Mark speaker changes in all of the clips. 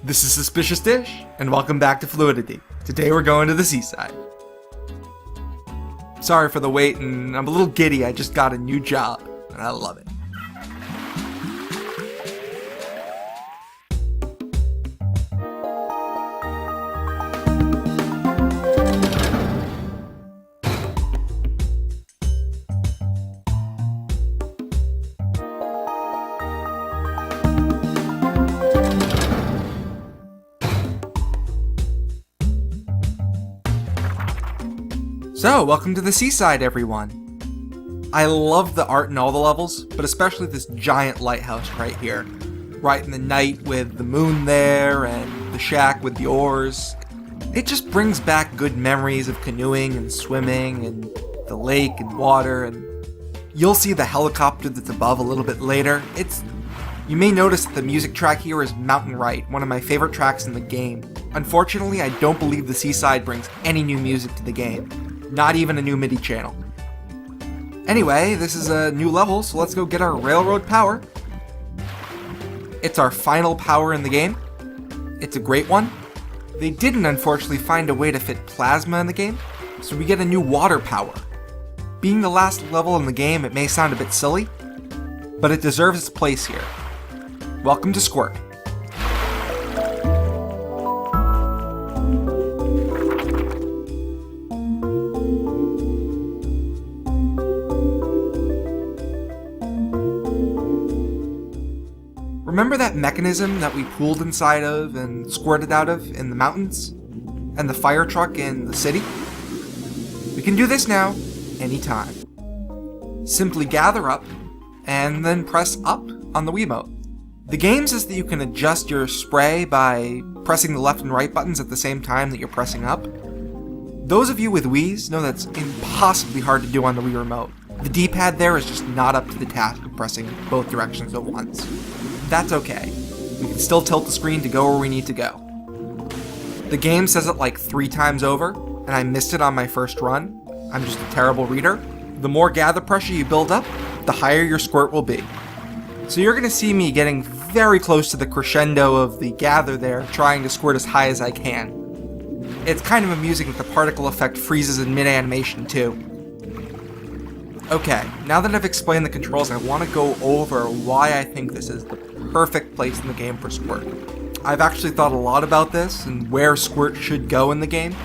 Speaker 1: This is Suspicious Dish, and welcome back to Fluidity. Today we're going to the seaside. Sorry for the wait, and I'm a little giddy. I just got a new job, and I love it. So, welcome to the seaside, everyone. I love the art in all the levels, but especially this giant lighthouse right here. Right in the night with the moon there, and the shack with the oars. It just brings back good memories of canoeing and swimming, and the lake and water, and you'll see the helicopter that's above a little bit later. You may notice that the music track here is Mountain Right, one of my favorite tracks in the game. Unfortunately, I don't believe the seaside brings any new music to the game. Not even a new MIDI channel. Anyway, this is a new level, so let's go get our railroad power. It's our final power in the game. It's a great one. They didn't unfortunately find a way to fit plasma in the game, so we get a new water power. Being the last level in the game, it may sound a bit silly, but it deserves its place here. Welcome to Squirt. Remember that mechanism that we pooled inside of and squirted out of in the mountains? And the fire truck in the city? We can do this now, anytime. Simply gather up, and then press up on the Wiimote. The game says that you can adjust your spray by pressing the left and right buttons at the same time that you're pressing up. Those of you with Wiis know that's impossibly hard to do on the Wii Remote. The D-pad there is just not up to the task of pressing both directions at once. That's okay. We can still tilt the screen to go where we need to go. The game says it like 3 times over, and I missed it on my first run. I'm just a terrible reader. The more gather pressure you build up, the higher your squirt will be. So you're going to see me getting very close to the crescendo of the gather there, trying to squirt as high as I can. It's kind of amusing that the particle effect freezes in mid-animation too. Okay, now that I've explained the controls, I want to go over why I think this is the perfect place in the game for Squirt. I've actually thought a lot about this and where Squirt should go in the game,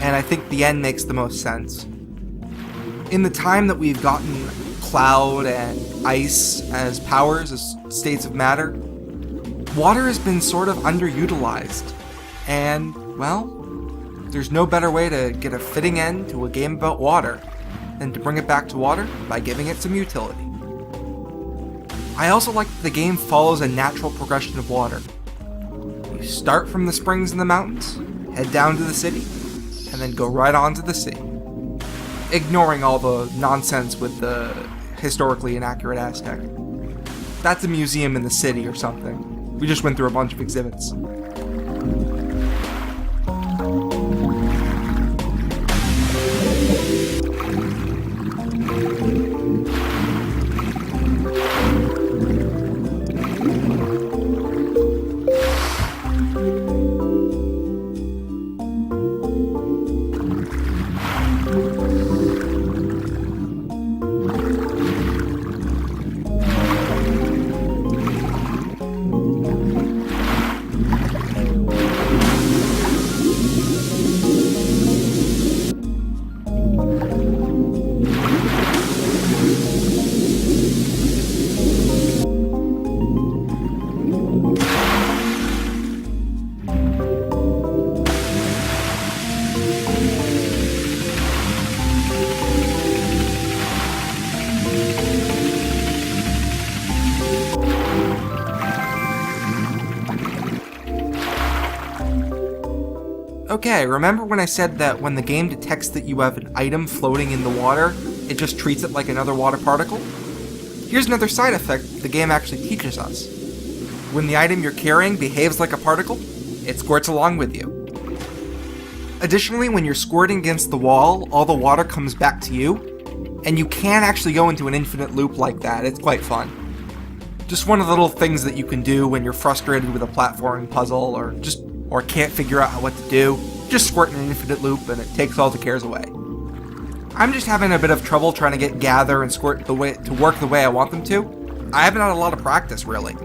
Speaker 1: and I think the end makes the most sense. In the time that we've gotten cloud and ice as powers, as states of matter, water has been sort of underutilized, and, well, there's no better way to get a fitting end to a game about water than to bring it back to water by giving it some utility. I also like that the game follows a natural progression of water. You start from the springs in the mountains, head down to the city, and then go right on to the sea. Ignoring all the nonsense with the historically inaccurate Aztec. That's a museum in the city or something. We just went through a bunch of exhibits. Okay, remember when I said that when the game detects that you have an item floating in the water, it just treats it like another water particle? Here's another side effect the game actually teaches us. When the item you're carrying behaves like a particle, it squirts along with you. Additionally, when you're squirting against the wall, all the water comes back to you, and you can actually go into an infinite loop like that. It's quite fun. Just one of the little things that you can do when you're frustrated with a platforming puzzle or can't figure out what to do. Just squirt in an infinite loop and it takes all the cares away. I'm just having a bit of trouble trying to get Gather and Squirt to work the way I want them to. I haven't had a lot of practice, really.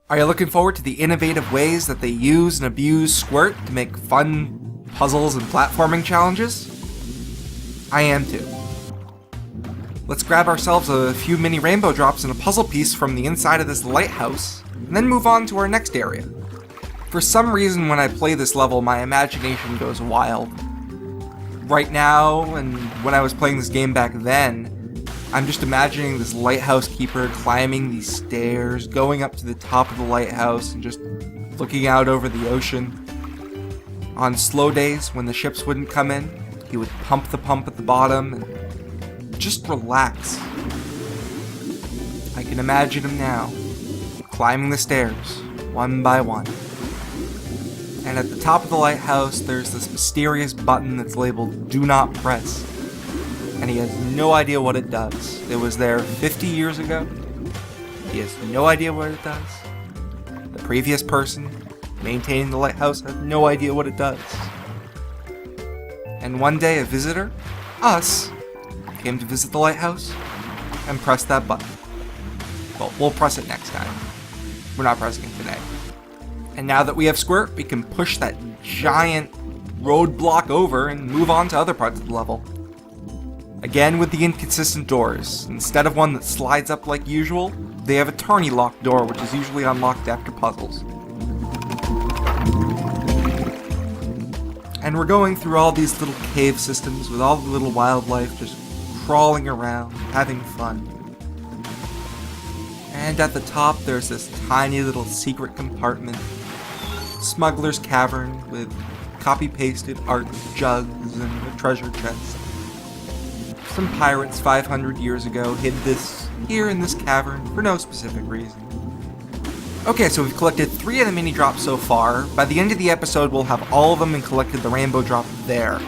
Speaker 1: Are you looking forward to the innovative ways that they use and abuse Squirt to make fun puzzles and platforming challenges? I am too. Let's grab ourselves a few mini rainbow drops and a puzzle piece from the inside of this lighthouse, and then move on to our next area. For some reason, when I play this level, my imagination goes wild. Right now, and when I was playing this game back then, I'm just imagining this lighthouse keeper climbing these stairs, going up to the top of the lighthouse, and just looking out over the ocean. On slow days, when the ships wouldn't come in, he would pump the pump at the bottom and just relax. I can imagine him now, climbing the stairs, one by one. And at the top of the lighthouse, there's this mysterious button that's labeled "Do Not Press." And he has no idea what it does. It was there 50 years ago. He has no idea what it does. The previous person maintaining the lighthouse has no idea what it does. And one day a visitor, us, came to visit the lighthouse and pressed that button. Well, we'll press it next time. We're not pressing it today. And now that we have Squirt, we can push that giant roadblock over and move on to other parts of the level. Again with the inconsistent doors. Instead of one that slides up like usual, they have a tourney lock door which is usually unlocked after puzzles. And we're going through all these little cave systems with all the little wildlife just crawling around, having fun. And at the top there's this tiny little secret compartment, Smuggler's Cavern, with copy-pasted art jugs and a treasure chest. Some pirates 500 years ago hid this here in this cavern for no specific reason. Okay, so we've collected 3 of the mini drops so far. By the end of the episode, we'll have all of them and collected the rainbow drop there.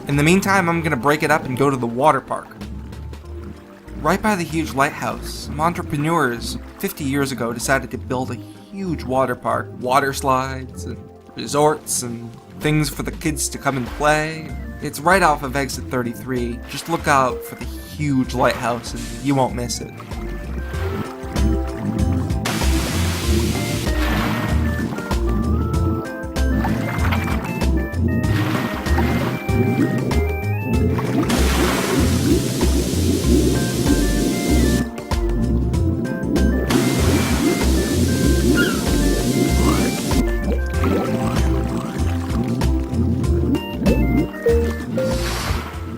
Speaker 1: In the meantime, I'm gonna break it up and go to the water park. Right by the huge lighthouse, some entrepreneurs 50 years ago decided to build a huge water park. Water slides and resorts and things for the kids to come and play. It's right off of exit 33. Just look out for the huge lighthouse and you won't miss it.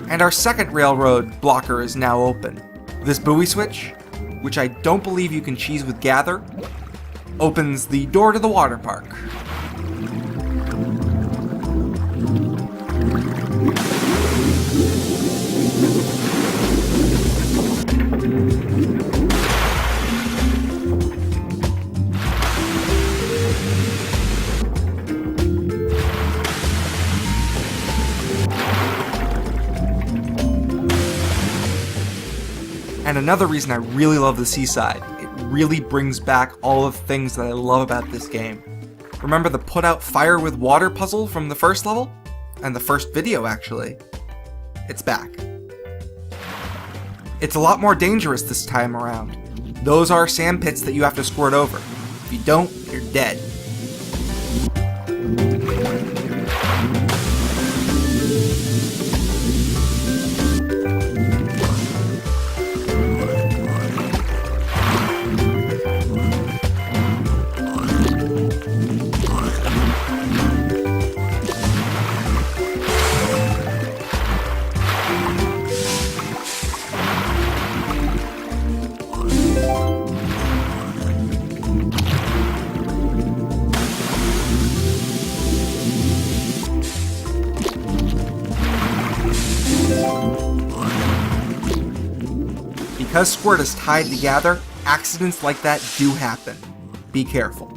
Speaker 1: And our second railroad blocker is now open. This buoy switch, which I don't believe you can cheese with Gather, opens the door to the water park. And another reason I really love the seaside, it really brings back all of the things that I love about this game. Remember the put out fire with water puzzle from the first level? And the first video, actually. It's back. It's a lot more dangerous this time around. Those are sand pits that you have to squirt over. If you don't, you're dead. Because squirt is tied together, accidents like that do happen. Be careful.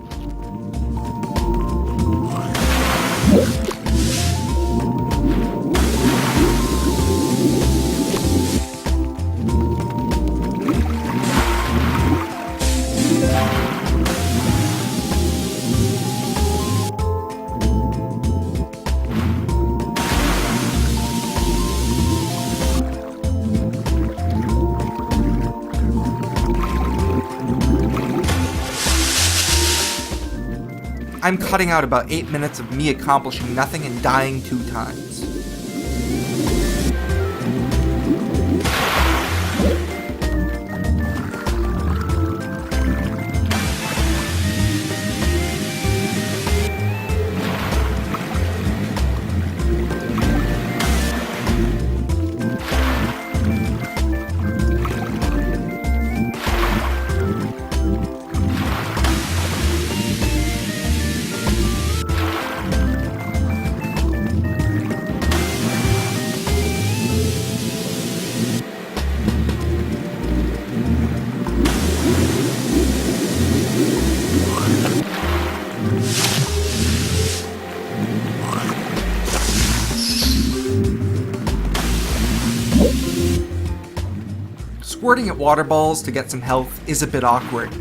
Speaker 1: I'm cutting out about 8 minutes of me accomplishing nothing and dying 2 times. Squirting at water balls to get some health is a bit awkward.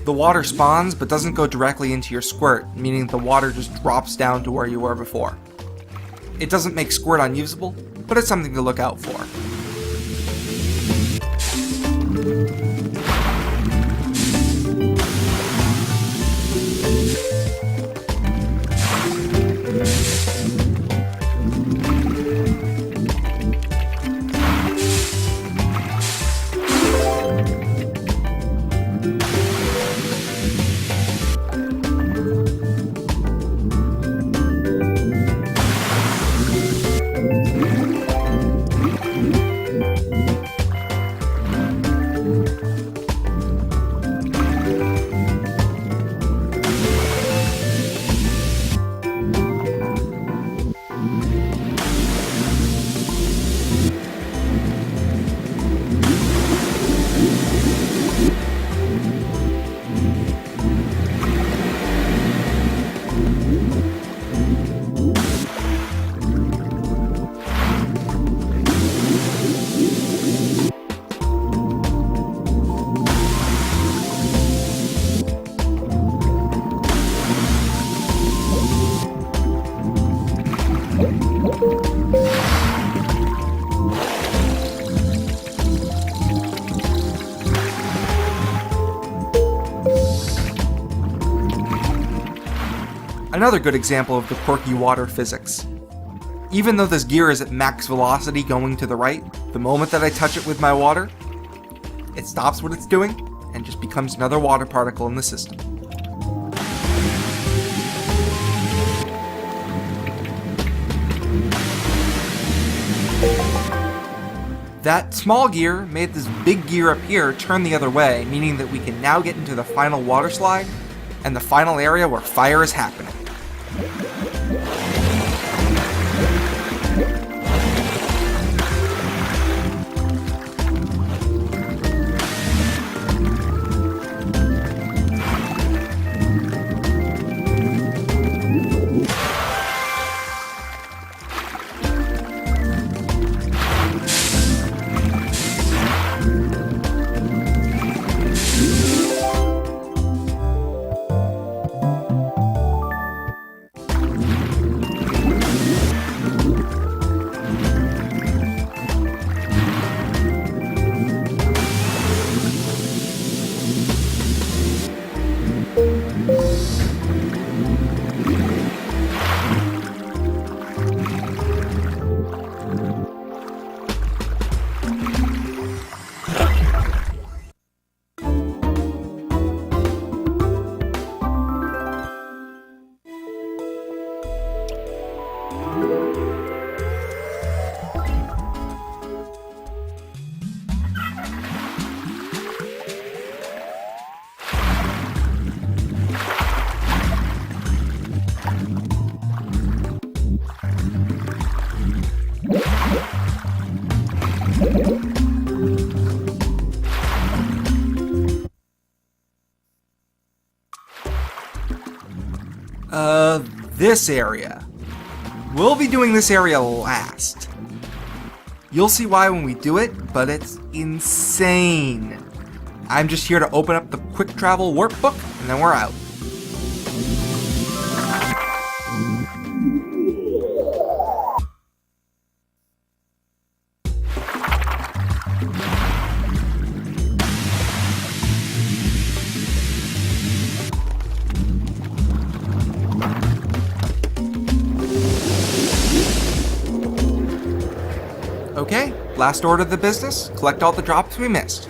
Speaker 1: The water spawns but doesn't go directly into your squirt, meaning the water just drops down to where you were before. It doesn't make squirt unusable, but it's something to look out for. Another good example of the quirky water physics. Even though this gear is at max velocity going to the right, the moment that I touch it with my water, it stops what it's doing and just becomes another water particle in the system. That small gear made this big gear up here turn the other way, meaning that we can now get into the final water slide and the final area where fire is happening. This area. We'll be doing this area last. You'll see why when we do it, but it's insane. I'm just here to open up the quick travel workbook, and then we're out. Okay, last order of the business, collect all the drops we missed.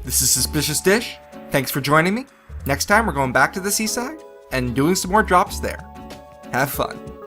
Speaker 1: This is Suspicious Dish. Thanks for joining me. Next time we're going back to the seaside and doing some more drops there. Have fun.